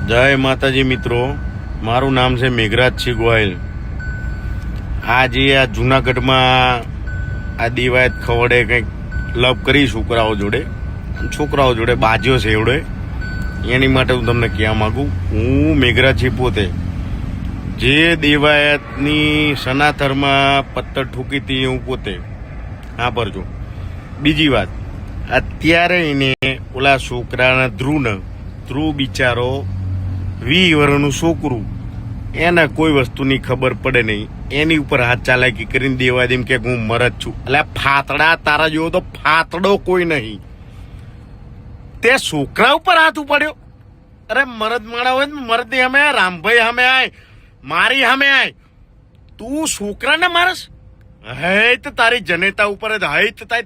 જય માતાજી મિત્રો, મારું નામ છે મેઘરાજસિંહ ગોયલ। આજે આ જુનાગઢમાં આ દિવાયત ખવડે કંઈક લવ કરી છોકરાઓ જોડે બાજ્યો છે એવડે, એની માટે હું તમને કહેવા માગું। હું મેઘરાજસિંહ પોતે જે દેવાયતની સનાતરમાં પત્તર ઠૂકી હતી હું પોતે સાંભળજો। બીજી વાત, અત્યારે એને ઓલા છોકરાના ધ્રુવ બિચારો 20 વર્ષનું છોકરું, એને કોઈ વસ્તુની ખબર પડે નહીં, એની ઉપર હાથ ચાલાકી કરીને દેવા દેમ કે હું મરદ છું। એટલે ફાતડા તારા જેવો તો ફાતડો કોઈ નહીં, તે છોકરા ઉપર હાથ ઉપાડ્યો। અરે મરદ માણા હોય ને મરદ હમે રામભાઈ હમે આય, મારી હમે આય, તું છોકરાને મારસ? હૈત તારી જનેતા ઉપર હૈત થાય,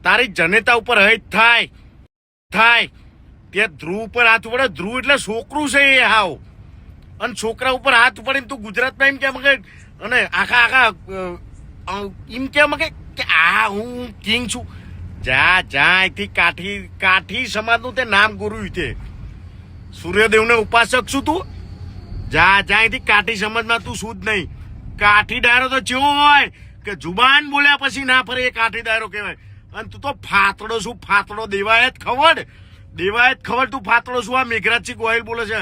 તારી જનેતા ઉપર હૈત થાય તે ધ્રુવ ઉપર હાથ ઉપડે। ધ્રુવ એટલે છોકરું છે એ હાવ, અને છોકરા ઉપર હાથ ઉપડીને તું ગુજરાતમાં એમ કેમ કે અને આખા એમ કેમ કે આ હું કિંગ છું। જા અહીંથી કાઠી સમાજનું તે નામ ગુરુ તે સૂર્યદેવને ઉપાસક છું તું। જા અહીંથી કાઠી સમાજમાં તું શું જ નહીં। કાઠી ડાયરો તો ચેવો હોય કે જુબાન બોલ્યા પછી ના ફરે એ કાઠી ડાયરો કહેવાય, અને તું તો ફાતડો શું? ફાતડો દેવાયત ખવડ તું ફાતડો શું? આ મેઘરાજસિંહ ગોયલ બોલે છે।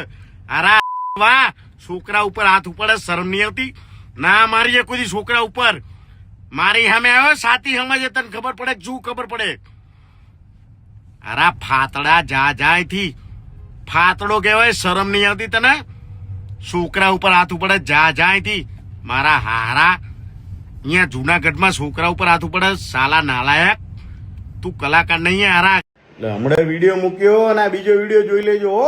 અરે વાહ, છોકરા ઉપર હાથ ઉપાડે, શરમ નહીં આવતી? ના મારી કોઈ છોકરા ઉપર મારી સામે આવ્યો સાથી સમજે, તને ખબર પડે શું ખબર પડે? અરે ફાતડા જા અહીંથી, ફાતડો કહેવાય, શરમ નહીં આવતી તને? છોકરા ઉપર હાથ ઉપાડે, જા અહીંથી મારા હારા। અહીંયા જુનાગઢમાં છોકરા ઉપર હાથ ઉપાડે, સાલા નાલાયક, તું કલાકાર નહીં હારા। એટલે હમણાં વિડીયો મૂક્યો અને આ બીજો વિડીયો જોઈ લેજો હો।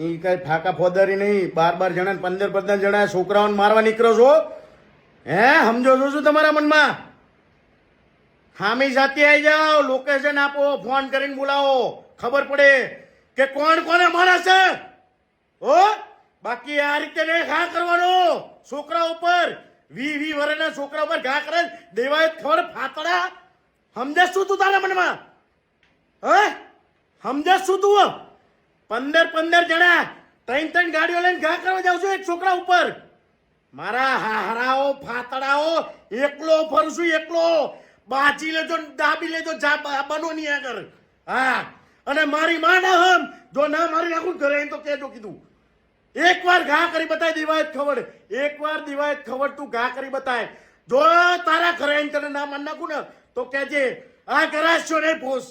એ કઈ ફાકા ફોદારી નહીં, 12 જણા 15 જણા છોકરાઓને મારવા નીકળો છો? હે સમજો છો શું તમારા મનમાં? હામી સાથે આવી જાઓ, લોકેશન આપો, ફોન કરીને બોલાવો, ખબર પડે કે કોણ કોને મારે છે હો। બાકી આ રીતે નહીં ઘા કરવાનો છોકરા ઉપર, 20 વર્ષના છોકરા ઉપર ઘા કરે દેવાયત ખબર ફાતડા। સમજે શું તું તારા મનમાં? હે સમજે શું તું? 15 જણા 3 ગાડીઓ લઈને ઘા કરવા જાવ છો એક છોકરા ઉપર? મારા હારાઓ ફાતડાઓ, એકલો ફરશું, એકલો બાજી લેજો, દાબી લેજો, બનો નહીં આગળ। હા, અને મારી માં ના હમ જો ના મારી નાખું ઘરે તો કેજો કીધું। એકવાર ઘા કરી બતાય દિવાયત ખબર, એકવાર દિવાયત ખબર તું ઘા કરી બતાય। જો તારા ઘરે તને ના માન નાખું ને તો કેજે આ કરાશો નહીં ફોસ।